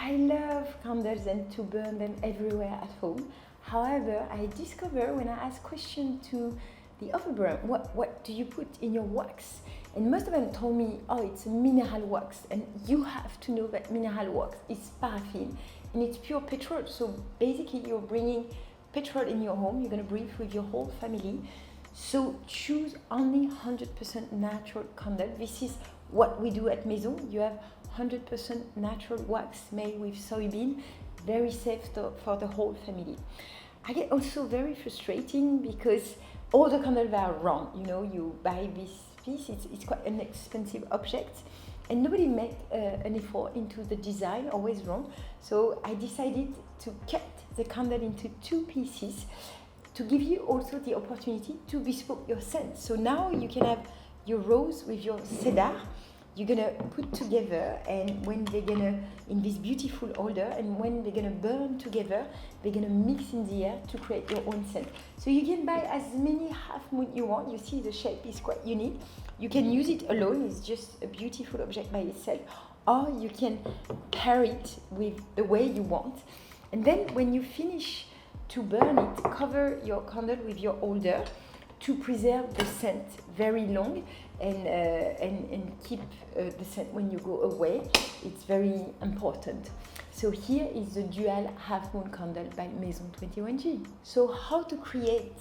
I love candles and to burn them everywhere at home. However, I discovered when I asked questions to the other brand, what do you put in your wax? And most of them told me, oh, it's a mineral wax. And you have to know that mineral wax is paraffin and it's pure petrol. So basically you're bringing petrol in your home, you're gonna breathe with your whole family. So choose only 100% natural candle. This is what we do at Maison. You have 100% natural wax made with soybean, very safe for the whole family. I get also very frustrating because all the candles are wrong. You know, you buy this piece, it's quite an expensive object, and nobody made an effort into the design, always wrong. So I decided to cut the candle into 2 pieces to give you also the opportunity to bespoke your scent. So now you can have your rose with your cedar. You're gonna put together, and when they're gonna, in this beautiful holder, and when they're gonna burn together, they're gonna mix in the air to create your own scent. So you can buy as many half moon you want. You see the shape is quite unique. You can use it alone, it's just a beautiful object by itself, or you can pair it with the way you want. And then when you finish to burn it, cover your candle with your holder to preserve the scent very long and keep the scent when you go away. It's very important. So here is the dual half moon candle by Maison 21G. So how to create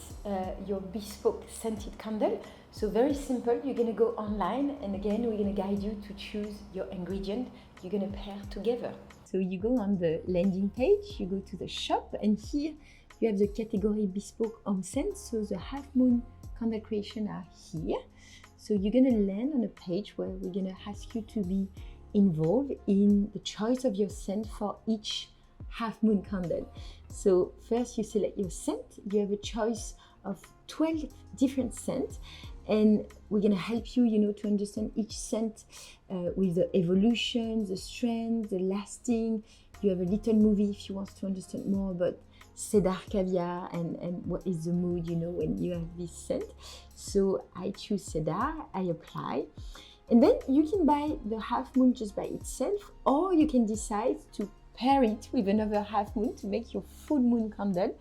your bespoke scented candle? So very simple, you're gonna go online, and again we're gonna guide you to choose your ingredient you're gonna pair together. So you go on the landing page, you go to the shop, and here you have the category bespoke home scent. So the half moon candle creation are here. So you're gonna land on a page where we're gonna ask you to be involved in the choice of your scent for each half moon candle. So first you select your scent. You have a choice of 12 different scents, and we're gonna help you, to understand each scent with the evolution, the strength, the lasting. You have a little movie if you want to understand more about cedar caviar and what is the mood, when you have this scent. So I choose cedar, I apply, and then you can buy the half moon just by itself, or you can decide to pair it with another half moon to make your full moon candle.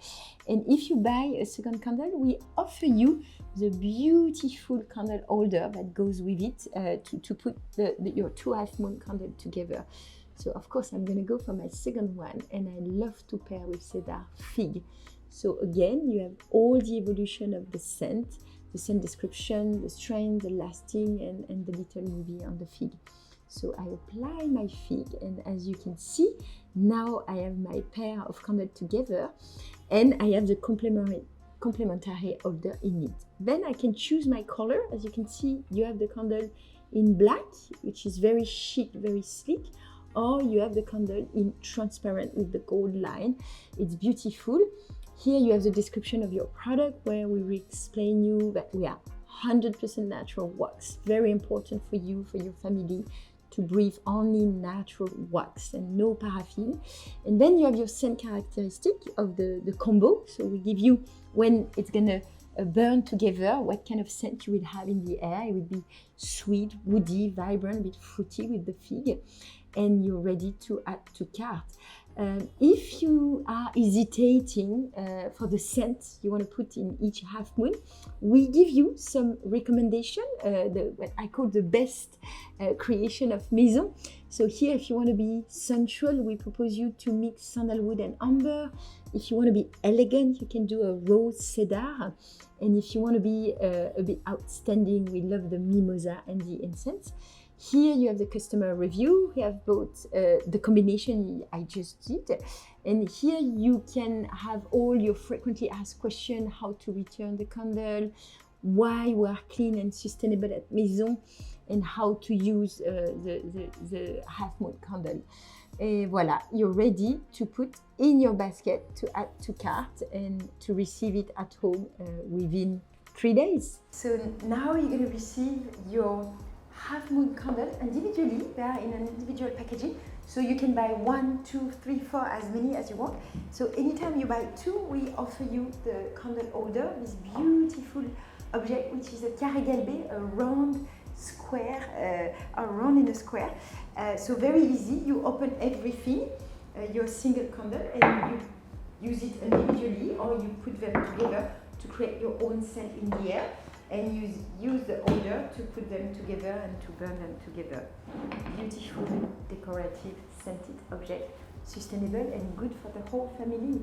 And if you buy a second candle, we offer you the beautiful candle holder that goes with it to put your 2 half moon candles together. So of course I'm gonna go for my second one, and I love to pair with cedar fig. So again, you have all the evolution of the scent description, the strength, the lasting, and the little movie on the fig. So I apply my fig, and as you can see, now I have my pair of candles together, and I have the complementary holder in it. Then I can choose my color. As you can see, you have the candle in black, which is very chic, very sleek, or you have the candle in transparent with the gold line. It's beautiful. Here you have the description of your product, where we will explain you that we are 100% natural wax. Very important for you, for your family, to breathe only natural wax and no paraffin. And then you have your scent characteristic of the combo. So we give you, when it's gonna burn together, what kind of scent you will have in the air. It will be sweet, woody, vibrant, a bit fruity with the fig, and you're ready to add to cart. If you are hesitating for the scent you want to put in each half moon, we give you some recommendation, what I call the best creation of Maison. So here, if you want to be sensual, we propose you to mix sandalwood and amber. If you want to be elegant, you can do a rose cedar. And if you want to be a bit outstanding, we love the mimosa and the incense. Here you have the customer review. We have both the combination I just did, and here you can have all your frequently asked questions: how to return the candle, why we are clean and sustainable at Maison, and how to use the half moon candle. Et voila, you're ready to put in your basket to add to cart and to receive it at home within 3 days. So now you're going to receive your half moon candle individually. They are in an individual packaging, so you can buy 1, 2, 3, 4, as many as you want. So anytime you buy 2, we offer you the candle holder, this beautiful object, which is a carré galbé, a round square, a round in a square. So very easy. You open everything, your single candle and you use it individually, or you put them together to create your own scent in the air, and use the odor to put them together and to burn them together. Beautiful, decorative, scented object, sustainable and good for the whole family.